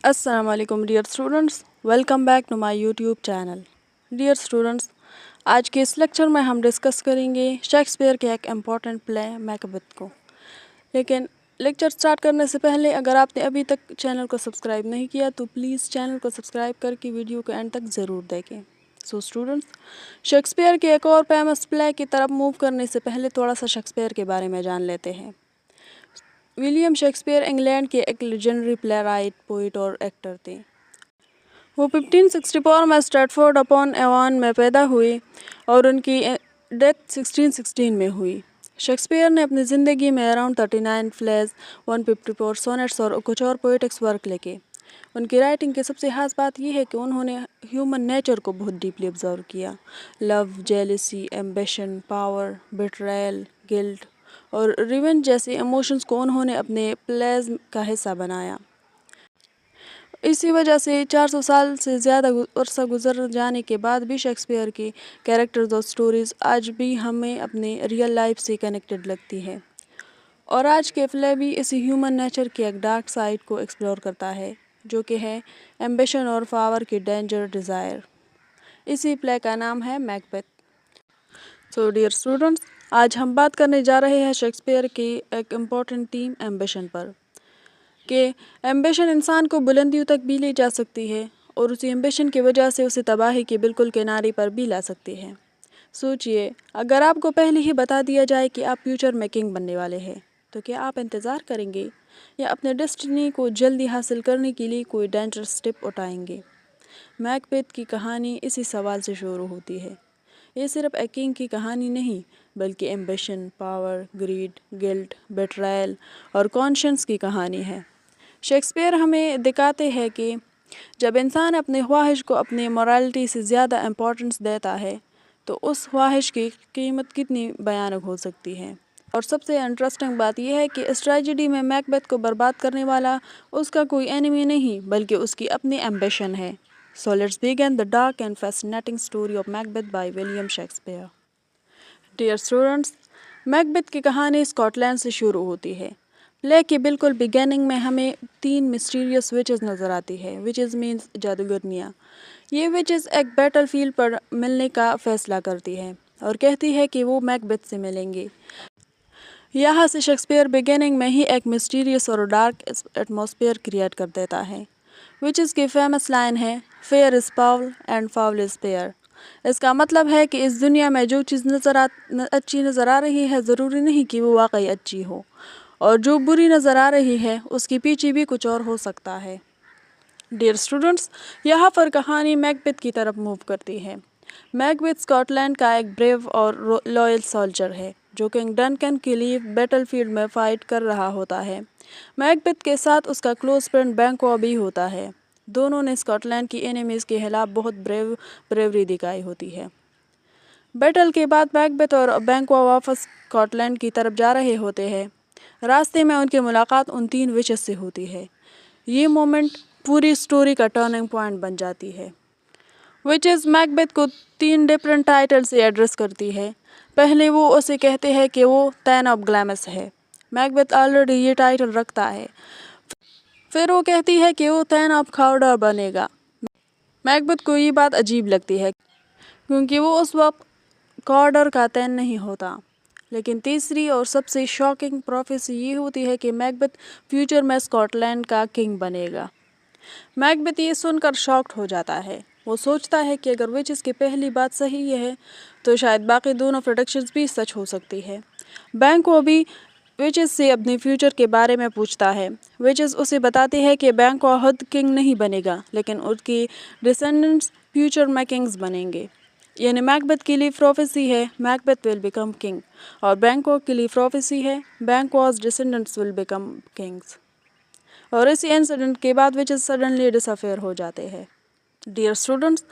السلام علیکم dear students, welcome back to my YouTube channel. Dear students, آج کے اس لیکچر میں ہم ڈسکس کریں گے شیکسپیئر کے ایک امپورٹنٹ پلے میکبیتھ کو۔ لیکن لیکچر سٹارٹ کرنے سے پہلے اگر آپ نے ابھی تک چینل کو سبسکرائب نہیں کیا تو پلیز چینل کو سبسکرائب کر کے ویڈیو کو اینڈ تک ضرور دیکھیں۔ سو اسٹوڈنٹس، شیکسپیئر کے ایک اور فیمس پلے کی طرف موو کرنے سے پہلے تھوڑا سا شیکسپیئر کے بارے میں جان لیتے ہیں۔ ولیم شیکسپیئر انگلینڈ کے ایک لیجنڈری پلے رائٹ، پوئٹ اور ایکٹر تھے۔ وہ 1564 میں اسٹریٹفورڈ اپون ایوان میں پیدا ہوئے اور ان کی ڈیتھ 1616 میں ہوئی۔ شیکسپیئر نے اپنی زندگی میں اراؤنڈ 39 پلیز، 154 سونیٹس اور کچھ اور پوئٹکس ورک لکھے۔ ان کی رائٹنگ کی سب سے خاص بات یہ ہے کہ انہوں نے ہیومن نیچر کو بہت ڈیپلی آبزرو کیا۔ لو، جیلسی، ایمبیشن، پاور، بیٹریل، گلٹ اور ریونج جیسے ایموشنز کو انہوں نے اپنے پلیز کا حصہ بنایا۔ اسی وجہ سے 400 سال سے زیادہ عرصہ گزر جانے کے بعد بھی شیکسپیئر کی کیریکٹرز اور سٹوریز آج بھی ہمیں اپنے ریئل لائف سے کنیکٹڈ لگتی ہے۔ اور آج کے پلے بھی اسی ہیومن نیچر کی ایک ڈارک سائڈ کو ایکسپلور کرتا ہے، جو کہ ہے ایمبیشن اور پاور کی ڈینجر ڈیزائر۔ اسی پلے کا نام ہے میکبیتھ۔ سو ڈیئر اسٹوڈنٹس، آج ہم بات کرنے جا رہے ہیں شیکسپیئر کی ایک امپورٹنٹ تھیم ایمبیشن پر، کہ ایمبیشن انسان کو بلندیوں تک بھی لے جا سکتی ہے اور اسی ایمبیشن کی وجہ سے اسے تباہی کے بالکل کنارے پر بھی لا سکتی ہے۔ سوچئے، اگر آپ کو پہلے ہی بتا دیا جائے کہ آپ فیوچر میں کنگ بننے والے ہیں تو کیا آپ انتظار کریں گے یا اپنے ڈیسٹنی کو جلدی حاصل کرنے کے لیے کوئی ڈینجرس اسٹیپ اٹھائیں گے؟ میکبیتھ کی کہانی اسی سوال سے شروع ہوتی ہے۔ یہ صرف ایک کنگ کی کہانی نہیں بلکہ ایمبیشن، پاور، گریڈ، گلٹ، بیٹرائل اور کانشنس کی کہانی ہے۔ شیکسپیئر ہمیں دکھاتے ہیں کہ جب انسان اپنے خواہش کو اپنی morality سے زیادہ امپورٹنس دیتا ہے تو اس خواہش کی قیمت کتنی بھیانک ہو سکتی ہے۔ اور سب سے انٹرسٹنگ بات یہ ہے کہ اس ٹریجڈی میں میکبیتھ کو برباد کرنے والا اس کا کوئی اینیمی نہیں بلکہ اس کی اپنی ایمبیشن ہے۔ So let's begin the dark and fascinating story of Macbeth by William Shakespeare. Dear students، میکبیتھ کی کہانی اسکاٹ لینڈ سے شروع ہوتی ہے۔ پلے کی بالکل بگیننگ میں ہمیں 3 مسٹیریس وچز نظر آتی ہے۔ وچز مینز جادوگرنیاں۔ یہ وچز ایک بیٹل فیلڈ پر ملنے کا فیصلہ کرتی ہے اور کہتی ہے کہ وہ میکبیتھ سے ملیں گے۔ یہاں سے شیکسپیئر بگیننگ میں ہی ایک مسٹیریس اور ڈارک ایٹماسفیئر کریٹ کر دیتا ہے۔ وچز کی فیمس لائن ہے fair is foul and foul is fair. اس کا مطلب ہے کہ اس دنیا میں جو چیز اچھی نظر آ رہی ہے ضروری نہیں کہ وہ واقعی اچھی ہو، اور جو بری نظر آ رہی ہے اس کے پیچھے بھی کچھ اور ہو سکتا ہے۔ ڈیئر اسٹوڈنٹس، یہاں پر کہانی میکبیتھ کی طرف موو کرتی ہے۔ میکبیتھ اسکاٹ لینڈ کا ایک بریو اور لوئل سولجر ہے جو کنگ ڈنکن کے لیے بیٹل فیلڈ میں فائٹ کر رہا ہوتا ہے۔ میکبیتھ کے ساتھ اس کا کلوز فرینڈ بینکوا بھی ہوتا ہے۔ دونوں نے اسکاٹ لینڈ کی اینیمیز کے خلاف بہت بریوری دکھائی ہوتی ہے۔ بیٹل کے بعد میکبیتھ اور بینکوا واپس اسکاٹ لینڈ کی طرف جا رہے ہوتے ہیں۔ راستے میں ان کی ملاقات ان 3 وچز سے ہوتی ہے۔ یہ مومنٹ پوری سٹوری کا ٹرننگ پوائنٹ بن جاتی ہے۔ وچز میکبیتھ کو 3 ڈفرینٹ ٹائٹل سے ایڈریس کرتی ہے۔ پہلے وہ اسے کہتے ہیں کہ وہ تھین آف گلیمس ہے۔ میکبیتھ آلریڈی یہ ٹائٹل رکھتا ہے۔ پھر وہ کہتی ہے کہ وہ تھین آف کھاؤڈر بنے گا۔ میکبیتھ کو یہ بات عجیب لگتی ہے کیونکہ وہ اس وقت کھاؤڈر کا تھین نہیں ہوتا۔ لیکن تیسری اور سب سے شاکنگ پروفیسی یہ ہوتی ہے کہ میکبیتھ فیوچر میں اسکاٹ لینڈ کا کنگ بنے گا۔ میکبیتھ یہ سن کر شاکڈ ہو جاتا ہے۔ وہ سوچتا ہے کہ اگر وچز کی پہلی بات صحیح ہے تو شاید باقی دونوں پریڈکشنز بھی سچ ہو سکتی ہے۔ بینکوا بھی وچز سے اپنے فیوچر کے بارے میں پوچھتا ہے۔ وچز اسے بتاتی ہے کہ بینکوا خود کنگ نہیں بنے گا لیکن ان کی ڈسینڈنٹس فیوچر میں کنگز بنیں گے۔ یعنی میکبیتھ کے لیے پروفیسی ہے میکبیتھ ول بیکم کنگ، اور بینکوا کے لیے پروفیسی ہے بینکواز ڈسینڈنٹس ول بیکم کنگز۔ اور اسی انسیڈنٹ کے بعد وچز سڈنلی ڈس اپیئر ہو جاتے ہیں۔ ڈیئر اسٹوڈنٹس،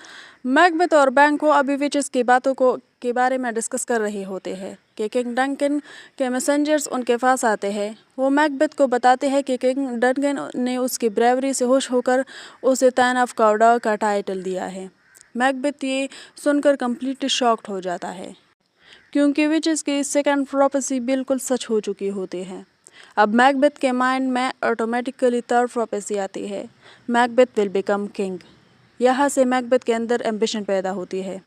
میکبیتھ اور بینکوا ابھی وچز کی باتوں کے بارے میں ڈسکس کر رہے ہوتے ہیں کہ کنگ ڈنکن کے میسنجرز ان کے پاس آتے ہیں۔ وہ میکبیتھ کو بتاتے ہیں کہ کنگ ڈنکن نے اس کی بریوری سے خوش ہو کر اسے تھین آف کھاؤڈر کا ٹائٹل دیا ہے۔ میکبیتھ یہ سن کر کمپلیٹلی شاکڈ ہو جاتا ہے کیونکہ وچز کی سیکنڈ پروفیسی بالکل سچ ہو چکی ہوتی ہے۔ اب میکبیتھ کے مائنڈ میں آٹومیٹکلی تھرڈ پروفیسی آتی ہے، میکبیتھ ول بیکم کنگ۔ یہاں سے میکبیتھ کے اندر ایمبیشن پیدا ہوتی ہے۔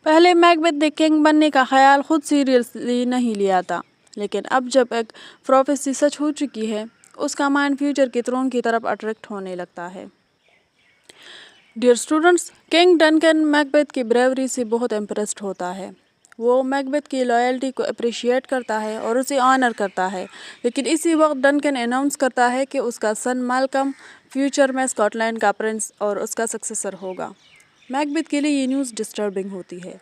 پہلے میکبیتھ نے کنگ بننے کا خیال خود سیریسلی نہیں لیا تھا، لیکن اب جب ایک پروفیسی سچ ہو چکی ہے، اس کا مائنڈ فیوچر کے تھرون کی طرف اٹریکٹ ہونے لگتا ہے۔ ڈیئر اسٹوڈنٹس، کنگ ڈنکن میکبیتھ کی بریوری سے بہت امپریسڈ ہوتا ہے۔ وہ میکبیتھ کی لائلٹی کو اپریشیٹ کرتا ہے اور اسے آنر کرتا ہے، لیکن اسی وقت ڈنکن اناؤنس کرتا ہے کہ اس کا سن مالکم فیوچر میں اسکاٹ لینڈ کا پرنس اور اس کا سکسیسر ہوگا۔ میکبیتھ کے لیے یہ نیوز ڈسٹربنگ ہوتی ہے۔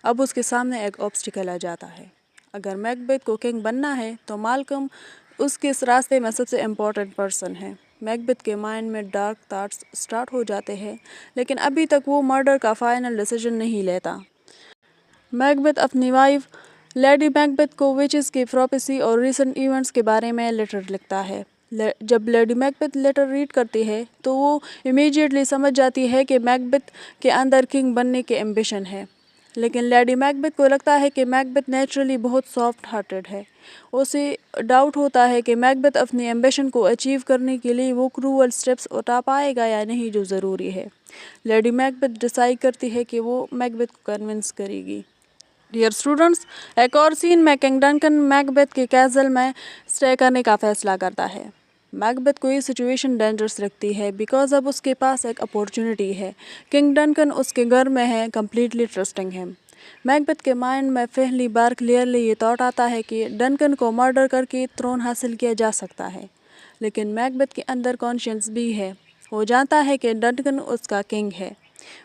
اب اس کے سامنے ایک آبسٹیکل آ جاتا ہے۔ اگر میکبیتھ کو کنگ بننا ہے تو مالکم اس کے راستے میں سب سے امپورٹنٹ پرسن ہے۔ میکبیتھ کے مائنڈ میں ڈارک تھاٹس سٹارٹ ہو جاتے ہیں، لیکن ابھی تک وہ مرڈر کا فائنل ڈیسیژن نہیں لیتا۔ میکبیتھ اپنی وائف لیڈی میکبیتھ کو ویچز کی پروفیسی اور ریسنٹ ایونٹس کے بارے میں لیٹر لکھتا ہے۔ جب لیڈی میکبیتھ لیٹر ریڈ کرتی ہے تو وہ امیڈیٹلی سمجھ جاتی ہے کہ میکبیتھ کے اندر کنگ بننے کے ایمبیشن ہے، لیکن لیڈی میکبیتھ کو لگتا ہے کہ میکبیتھ نیچرلی بہت سافٹ ہارٹیڈ ہے۔ اسے ڈاؤٹ ہوتا ہے کہ میکبیتھ اپنی ایمبیشن کو اچیو کرنے کے لیے وہ کروول سٹیپس اٹھا پائے گا یا نہیں جو ضروری ہے۔ لیڈی میکبیتھ ڈیسائیڈ کرتی ہے کہ وہ میکبیتھ کو کنونس کرے گی۔ ڈیئر اسٹوڈنٹس، ایک اور سین میں کنگ ڈنکن میکبیتھ کے کیسل میں اسٹے کرنے کا فیصلہ کرتا ہے۔ میکبیتھ کو یہ سچویشن ڈینجرس لگتی ہے بیکاز اب اس کے پاس ایک اپورچونٹی ہے۔ کنگ ڈنکن اس کے گھر میں ہے، کمپلیٹلی ٹرسٹنگ ہم۔ میکبیتھ کے مائنڈ میں پہلی بار کلیئرلی یہ تھاٹ آتا ہے کہ ڈنکن کو مرڈر کر کے تھرون حاصل کیا جا سکتا ہے، لیکن میکبیتھ کے اندر کانشینس بھی ہے۔ وہ جانتا ہے کہ ڈنکن اس کا کنگ ہے،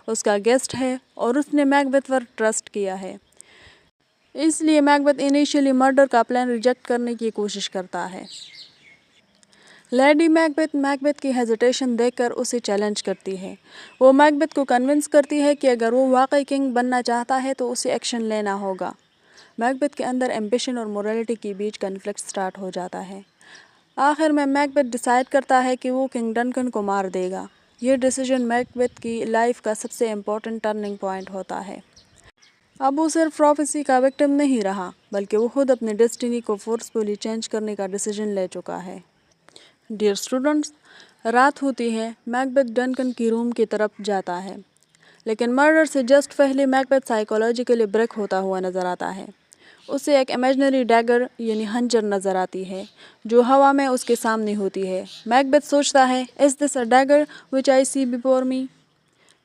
اس کا گیسٹ ہے اور اس نے میکبیتھ پر ٹرسٹ کیا ہے۔ اس لیے میکبیتھ انیشیلی مرڈر کا پلان ریجیکٹ کرنے کی کوشش کرتا ہے۔ لیڈی میکبیتھ کی ہیزیٹیشن دیکھ کر اسے چیلنج کرتی ہے۔ وہ میکبیتھ کو کنونس کرتی ہے کہ اگر وہ واقعی کنگ بننا چاہتا ہے تو اسے ایکشن لینا ہوگا۔ میکبیتھ کے اندر ایمبیشن اور موریلٹی کے بیچ کنفلکٹ سٹارٹ ہو جاتا ہے۔ آخر میں میکبیتھ ڈیسائیڈ کرتا ہے کہ وہ کنگ ڈنکن کو مار دے گا۔ یہ ڈیسیژن میکبیتھ کی لائف کا سب سے امپورٹنٹ ٹرننگ پوائنٹ ہوتا ہے۔ اب وہ صرف پروفیسی کا وکٹم نہیں رہا، بلکہ وہ خود اپنی ڈیسٹینی کو فورسفلی چینج کرنے کا ڈیسیژن لے چکا ہے۔ ڈیئر اسٹوڈنٹس، رات ہوتی ہے، میکبیتھ ڈنکن کی روم کی طرف جاتا ہے، لیکن مرڈر سے جسٹ پہلے میکبیتھ سائیکولوجیکلی بریک ہوتا ہوا نظر آتا ہے۔ اسے ایک امیجنری ڈیگر یعنی ہنجر نظر آتی ہے جو ہوا میں اس کے سامنے ہوتی ہے۔ میکبیتھ سوچتا ہے، "Is this a dagger which I see before me?"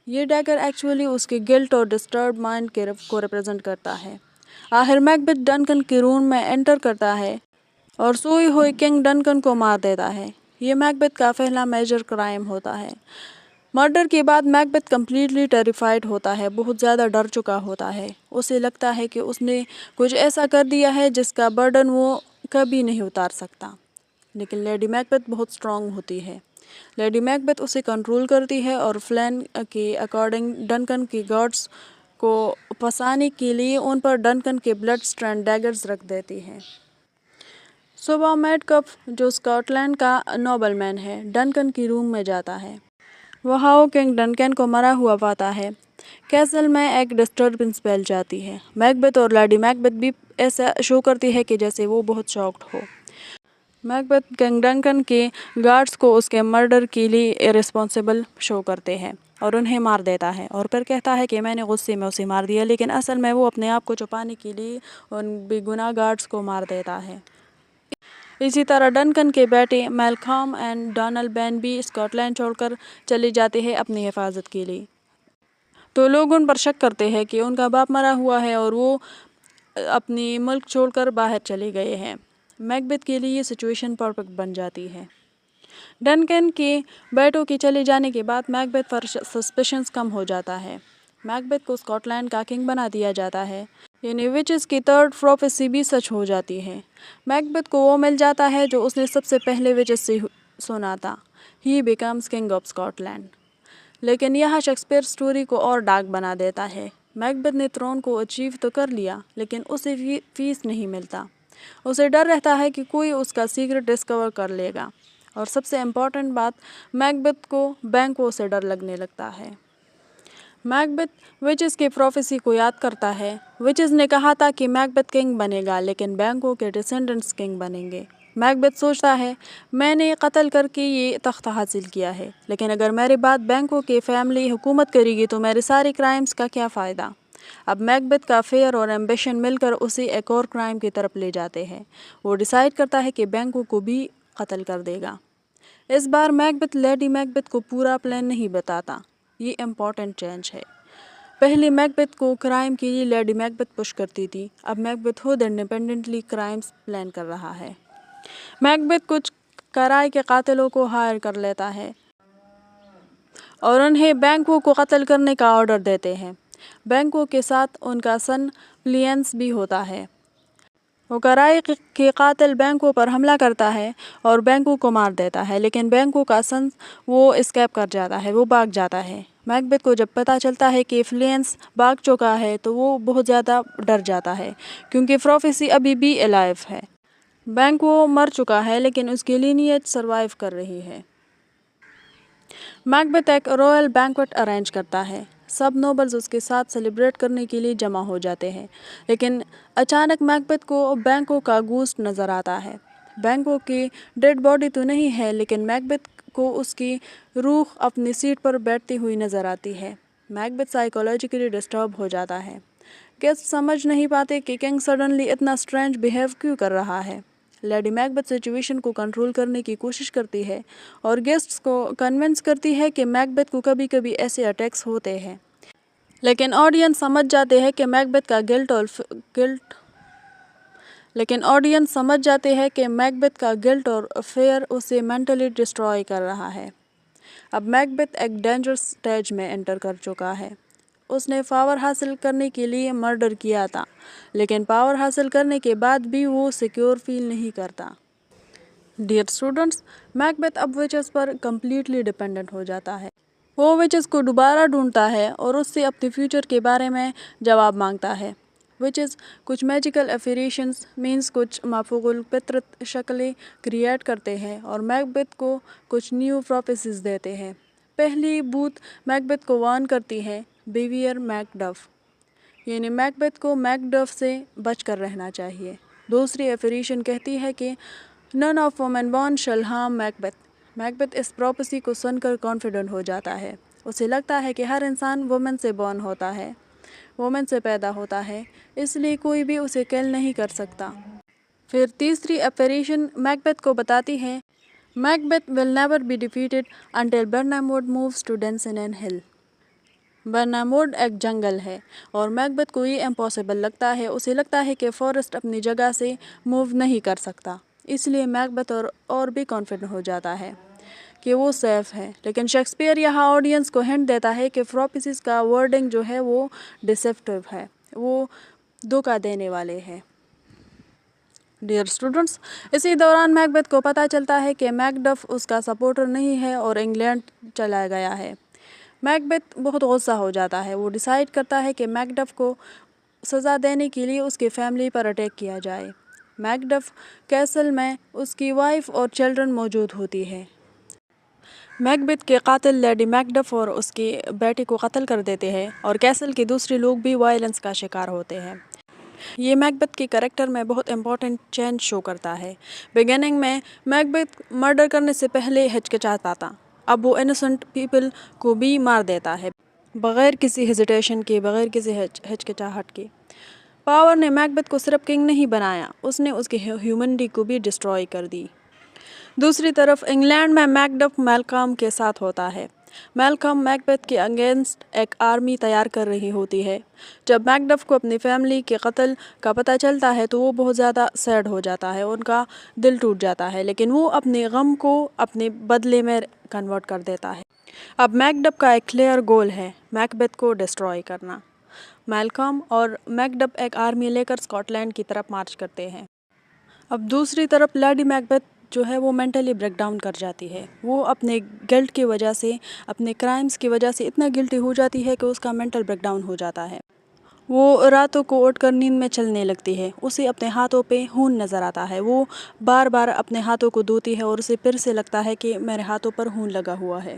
یہ ڈیگر ایکچولی اس کے گلٹ اور ڈسٹرب مائنڈ کو ریپرزینٹ کرتا ہے۔ آخر میکبیتھ ڈنکن کے روم میں انٹر کرتا ہے اور سوئے ہوئے کنگ ڈنکن کو مار دیتا ہے۔ یہ میکبیتھ کا پہلا میجر کرائم ہوتا ہے۔ مرڈر کے بعد میکبیتھ کمپلیٹلی ٹیریفائڈ ہوتا ہے، بہت زیادہ ڈر چکا ہوتا ہے۔ اسے لگتا ہے کہ اس نے کچھ ایسا کر دیا ہے جس کا برڈن وہ کبھی نہیں اتار سکتا، لیکن لیڈی میکبیتھ بہت اسٹرانگ ہوتی ہے۔ لیڈی میکبیتھ اسے کنٹرول کرتی ہے اور پلان کے اکارڈنگ ڈنکن کی گارڈز کو پھنسانے کے لیے ان پر ڈنکن کے بلڈ اسٹرینڈ ڈیگرز رکھ دیتی ہے۔ صبح میٹ کف، جو اسکاٹ لینڈ کا نوبل مین ہے، ڈنکن کی روم میں جاتا ہے۔ وہاں وہ کنگ ڈنکن کو مرا ہوا پاتا ہے۔ کیسل میں ایک ڈسٹربنس پھیل جاتی ہے۔ میکبیتھ اور لیڈی میکبیتھ بھی ایسا شو کرتی ہے کہ جیسے وہ بہت شاکڈ ہو۔ میکبیتھ کنگ ڈنکن کے گارڈز کو اس کے مرڈر کے لیے رسپانسبل شو کرتے ہیں اور انہیں مار دیتا ہے، اور پھر کہتا ہے کہ میں نے غصے میں اسے مار دیا، لیکن اصل میں وہ اپنے آپ کو چھپانے کے لیے ان بے گناہ گارڈز کو مار دیتا ہے۔ اسی طرح ڈنکن کے بیٹے میلکالم اینڈ ڈونل بین بھی اسکاٹ لینڈ چھوڑ کر چلے جاتے ہیں اپنی حفاظت کے لیے۔ تو لوگ ان پر شک کرتے ہیں کہ ان کا باپ مرا ہوا ہے اور وہ اپنی ملک چھوڑ کر باہر چلے گئے ہیں۔ میکبیتھ کے لیے یہ سچویشن پرفیکٹ بن جاتی ہے۔ ڈنکن کے بیٹوں کے چلے جانے کے بعد میکبیتھ پر سسپیشنز کم ہو جاتا ہے۔ میکبیتھ کو اسکاٹ لینڈ کا کنگ بنا دیا جاتا ہے، یعنی وچز کی تھرڈ پروفیسی بھی سچ ہو جاتی ہے۔ میکبیتھ کو وہ مل جاتا ہے جو اس نے سب سے پہلے وچز سے سنا تھا، he becomes king of Scotland. لیکن یہاں شیکسپیئر سٹوری کو اور ڈارک بنا دیتا ہے۔ میکبیتھ نے تھرون کو اچیو تو کر لیا، لیکن اسے پیس نہیں ملتا۔ اسے ڈر رہتا ہے کہ کوئی اس کا سیکرٹ ڈسکور کر لے گا، اور سب سے امپورٹنٹ بات، میکبیتھ کو بینکوں سے ڈر لگنے لگتا ہے۔ میکبیتھ وچز کی پروفیسی کو یاد کرتا ہے۔ وچز نے کہا تھا کہ میکبیتھ کنگ بنے گا، لیکن بینکوں کے ڈسینڈنٹس کنگ بنیں گے۔ میکبیتھ سوچتا ہے میں نے قتل کر کے یہ تخت حاصل کیا ہے، لیکن اگر میرے بعد بینکوں کی فیملی حکومت کرے گی تو میرے سارے کرائمز کا کیا فائدہ؟ اب میکبیتھ کا فیئر اور ایمبیشن مل کر اسے ایک اور کرائم کی طرف لے جاتے ہیں۔ وہ ڈیسائیڈ کرتا ہے کہ بینکوں کو بھی قتل کر دے گا۔ اس بار میکبیتھ لیڈی میکبیتھ کو پورا پلان نہیں بتاتا۔ یہ امپورٹنٹ چینج ہے۔ پہلے میکبیتھ کو کرائم کے لیے لیڈی میکبیتھ پش کرتی تھی، اب میکبیتھ خود انڈیپینڈنٹلی کرائمز پلان کر رہا ہے۔ میکبیتھ کچھ کرائے کے قاتلوں کو ہائر کر لیتا ہے اور انہیں بینکوں کو قتل کرنے کا آرڈر دیتے ہیں۔ بینکوں کے ساتھ ان کا سن فلینس بھی ہوتا ہے۔ وہ کرائے کے قاتل بینکوں پر حملہ کرتا ہے اور بینکوں کو مار دیتا ہے، لیکن بینکوں کا سن وہ اسکیپ کر جاتا ہے، وہ بھاگ جاتا ہے۔ میکبیتھ کو جب پتہ چلتا ہے کہ فلینس بھاگ چکا ہے تو وہ بہت زیادہ ڈر جاتا ہے کیونکہ پروفیسی ابھی بھی الائیو ہے۔ بینک وہ مر چکا ہے لیکن اس کی لینیج سروائیو کر رہی ہے۔ میکبیتھ ایک رائل بینکوٹ ارینج کرتا ہے۔ سب نوبلز اس کے ساتھ سیلیبریٹ کرنے کے لیے جمع ہو جاتے ہیں، لیکن اچانک میکبیتھ کو بینکوں کا گوسٹ نظر آتا ہے۔ بینکوں کی ڈیڈ باڈی تو نہیں ہے، لیکن میکبیتھ کو اس کی روح اپنی سیٹ پر بیٹھتی ہوئی نظر آتی ہے۔ میکبیتھ سائیکولوجیکلی ڈسٹرب ہو جاتا ہے۔ گیسٹ سمجھ نہیں پاتے کہ کنگ سڈنلی اتنا اسٹرینج بیہیو کیوں کر رہا ہے۔ لیڈی میکبیتھ سچویشن کو کنٹرول کرنے کی کوشش کرتی ہے اور گیسٹس کو کنونس کرتی ہے کہ میکبیتھ کو کبھی کبھی ایسے اٹیکس ہوتے ہیں، لیکن آڈینس سمجھ جاتے ہیں کہ میکبیتھ کا گلٹ اور فیئر اسے مینٹلی ڈسٹروائے کر رہا ہے۔ اب میکبیتھ ایک ڈینجرس سٹیج میں انٹر کر چکا ہے۔ اس نے پاور حاصل کرنے کے لیے مرڈر کیا تھا، لیکن پاور حاصل کرنے کے بعد بھی وہ سیکیور فیل نہیں کرتا۔ ڈیئر اسٹوڈنٹس، میکبیتھ اب وچز پر کمپلیٹلی ڈیپینڈنٹ ہو جاتا ہے۔ وہ وچز کو دوبارہ ڈھونڈتا ہے اور اس سے اپنے فیوچر کے بارے میں جواب مانگتا ہے۔ وچز کچھ میجیکل ایفیریشنز مینز کچھ مافوق الفطرت شکلیں کریٹ کرتے ہیں اور میکبیتھ کو کچھ نیو پروفیسیز دیتے ہیں۔ پہلی بھوت میکبیتھ کو وارن کرتی ہے، بیویئر میک ڈف، یعنی میکبیتھ کو میک ڈف سے بچ کر رہنا چاہیے۔ دوسری ایفیریشن کہتی ہے کہ نن آف وومن بورن شل ہارم میکبیتھ۔ میکبیتھ اس پروفیسی کو سن کر کانفیڈنٹ ہو جاتا ہے۔ اسے لگتا ہے کہ ہر انسان وومن سے بورن ہوتا ہے، وومن سے پیدا ہوتا ہے، اس لیے کوئی بھی اسے کل نہیں کر سکتا۔ پھر تیسری ایفیریشن میکبیتھ کو بتاتی ہے، Macbeth will never be defeated until Birnam Wood moves to Dunsinane hill. Birnam Wood ایک جنگل ہے اور میکبیتھ کو یہ امپاسبل لگتا ہے۔ اسے لگتا ہے کہ فارسٹ اپنی جگہ سے موو نہیں کر سکتا، اس لیے میکبیتھ اور بھی کانفیڈنٹ ہو جاتا ہے کہ وہ سیف ہے۔ لیکن شیکسپیئر یہاں آڈینس کو ہنٹ دیتا ہے کہ پروفیسیز کا ورڈنگ جو ہے وہ ڈیسیپٹیو ہے، وہ دھوکہ دینے والے ہیں۔ ڈیئر اسٹوڈنٹس، اسی دوران میکبیتھ کو پتہ چلتا ہے کہ میک ڈف اس کا سپورٹر نہیں ہے اور انگلینڈ چلا گیا ہے۔ میکبیتھ بہت غصہ ہو جاتا ہے۔ وہ ڈیسائیڈ کرتا ہے کہ میک ڈف کو سزا دینے کے لیے اس کی فیملی پر اٹیک کیا جائے۔ میک ڈف کیسل میں اس کی وائف اور چلڈرن موجود ہوتی ہے۔ میکبیتھ کے قاتل لیڈی میک ڈف اور اس کے بیٹے کو قتل کر دیتے ہیں اور کیسل کے دوسرے لوگ بھی وائلنس کا شکار ہوتے ہیں۔ یہ میکبیتھ کے کریکٹر میں بہت امپورٹنٹ چینج شو کرتا ہے۔ بگننگ میں میکبیتھ مرڈر کرنے سے پہلے ہچکچاتا تھا، اب وہ انوسنٹ پیپل کو بھی مار دیتا ہے بغیر کسی ہیزیٹیشن کے، بغیر کسی ہچکچاہٹ کے۔ پاور نے میکبیتھ کو صرف کنگ نہیں بنایا، اس نے اس کی ہیومنٹی کو بھی ڈسٹروائے کر دی۔ دوسری طرف انگلینڈ میں میک ڈف میلکم کے ساتھ ہوتا ہے۔ میلکم میکبیتھ کے اگینسٹ ایک آرمی تیار کر رہی ہوتی ہے۔ جب میک ڈف کو اپنی فیملی کے قتل کا پتہ چلتا ہے تو وہ بہت زیادہ سیڈ ہو جاتا ہے، ان کا دل ٹوٹ جاتا ہے، لیکن وہ اپنے غم کو اپنے بدلے میں کنورٹ کر دیتا ہے۔ اب میک ڈف کا ایک کلیئر گول ہے، میکبیتھ کو ڈسٹروائے کرنا۔ میلکم اور میک ڈف ایک آرمی لے کر اسکاٹ لینڈ کی طرف مارچ کرتے ہیں۔ اب دوسری طرف لیڈی میکبیتھ جو ہے وہ مینٹلی بریک ڈاؤن کر جاتی ہے۔ وہ اپنے گلٹ کی وجہ سے، اپنے کرائمز کی وجہ سے اتنا گلٹی ہو جاتی ہے کہ اس کا مینٹل بریک ڈاؤن ہو جاتا ہے۔ وہ راتوں کو اٹھ کر نیند میں چلنے لگتی ہے، اسے اپنے ہاتھوں پہ خون نظر آتا ہے، وہ بار بار اپنے ہاتھوں کو دھوتی ہے اور اسے پھر سے لگتا ہے کہ میرے ہاتھوں پر خون لگا ہوا ہے۔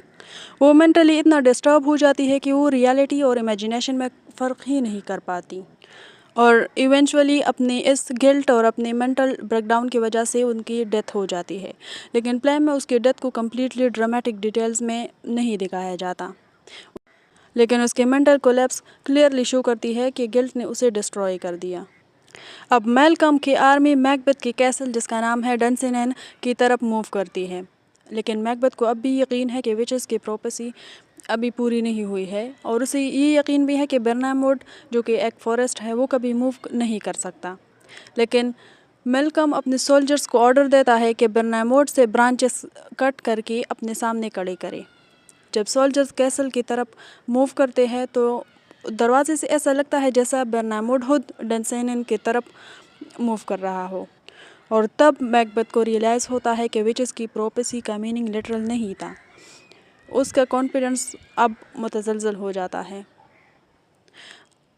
وہ مینٹلی اتنا ڈسٹرب ہو جاتی ہے کہ وہ ریالٹی اور امیجنیشن میں فرق ہی نہیں کر پاتی اور ایونچولی اپنی اس گلٹ اور اپنے منٹل بریک ڈاؤن کی وجہ سے ان کی ڈیتھ ہو جاتی ہے، لیکن پلے میں اس کی ڈیتھ کو کمپلیٹلی ڈرامیٹک ڈیٹیلز میں نہیں دکھایا جاتا، لیکن اس کے منٹل کولیپس کلیئرلی شو کرتی ہے کہ گلٹ نے اسے ڈسٹروائے کر دیا۔ اب میلکم کی آرمی میکبتھ کے کیسل جس کا نام ہے ڈنسنین کی طرف موو کرتی ہے، لیکن میکبتھ کو اب بھی یقین ہے کہ وچز کی پروپیسی ابھی پوری نہیں ہوئی ہے، اور اسے یہ یقین بھی ہے کہ برناموڈ جو کہ ایک فورسٹ ہے وہ کبھی موو نہیں کر سکتا، لیکن میلکم اپنے سولجرز کو آرڈر دیتا ہے کہ برناموڈ سے برانچز کٹ کر کے اپنے سامنے کھڑے کرے۔ جب سولجرز کیسل کی طرف موو کرتے ہیں تو دروازے سے ایسا لگتا ہے جیسا برناموڈ خود ڈنسنین کی طرف موو کر رہا ہو، اور تب میکبتھ کو ریئلائز ہوتا ہے کہ وچز کی پروپیسی کا میننگ لٹرل نہیں تھا۔ اس کا کانفیڈنس اب متزلزل ہو جاتا ہے۔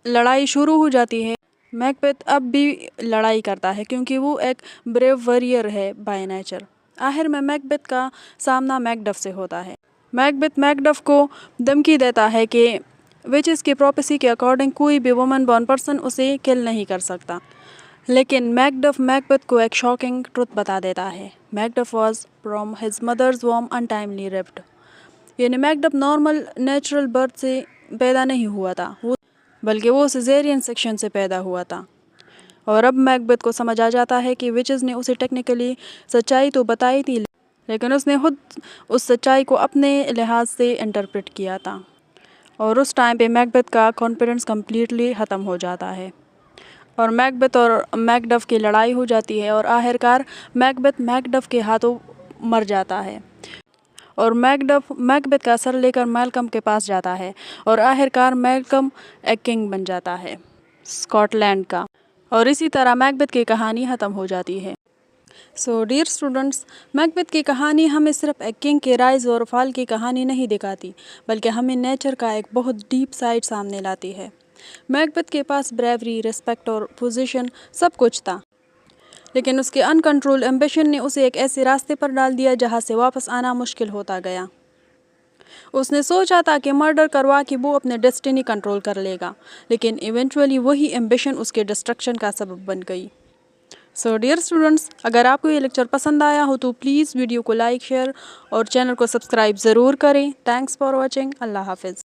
لڑائی شروع ہو جاتی ہے۔ میکبتھ اب بھی لڑائی کرتا ہے کیونکہ وہ ایک بریو واریر ہے بائی نیچر۔ آخر میں میکبتھ کا سامنا میکڈف سے ہوتا ہے۔ میکبتھ میکڈف کو دھمکی دیتا ہے کہ وچز کی پروپیسی کے اکارڈنگ کوئی بھی وومن بورن پرسن اسے کل نہیں کر سکتا، لیکن میکڈف میکبتھ کو ایک شاکنگ ٹروتھ بتا دیتا ہے۔ Macduff was from his mother's womb untimely ripped, یعنی میکڈف نارمل نیچرل برتھ سے پیدا نہیں ہوا تھا، بلکہ وہ سیزیرین سیکشن سے پیدا ہوا تھا۔ اور اب میکبتھ کو سمجھ آ جاتا ہے کہ وچز نے اسے ٹیکنیکلی سچائی تو بتائی تھی، لیکن اس نے خود اس سچائی کو اپنے لحاظ سے انٹرپریٹ کیا تھا، اور اس ٹائم پہ میکبتھ کا کانفیڈنس کمپلیٹلی ختم ہو جاتا ہے، اور میکبتھ اور میکڈف کی لڑائی ہو جاتی ہے، اور آخرکار میکبتھ میکڈف کے ہاتھوں مر جاتا ہے، اور میکڈف میکبتھ کا سر لے کر میلکم کے پاس جاتا ہے، اور آخرکار میلکم ایک کنگ بن جاتا ہے اسکاٹ لینڈ کا، اور اسی طرح میکبتھ کی کہانی ختم ہو جاتی ہے۔ سو ڈیئر اسٹوڈنٹس، میکبتھ کی کہانی ہمیں صرف ایک کنگ کے رائز اور فال کی کہانی نہیں دکھاتی، بلکہ ہمیں نیچر کا ایک بہت ڈیپ سائڈ سامنے لاتی ہے۔ میکبتھ کے پاس بریوری، ریسپیکٹ اور پوزیشن سب کچھ تھا، لیکن اس کے ان کنٹرول ایمبیشن نے اسے ایک ایسے راستے پر ڈال دیا جہاں سے واپس آنا مشکل ہوتا گیا۔ اس نے سوچا تھا کہ مرڈر کروا کے وہ اپنے ڈیسٹینی کنٹرول کر لے گا، لیکن ایونچولی وہی ایمبیشن اس کے ڈسٹرکشن کا سبب بن گئی۔ سو ڈیئر اسٹوڈنٹس، اگر آپ کو یہ لیکچر پسند آیا ہو تو پلیز ویڈیو کو لائک، شیئر اور چینل کو سبسکرائب ضرور کریں۔ Thanks for watching. اللہ حافظ۔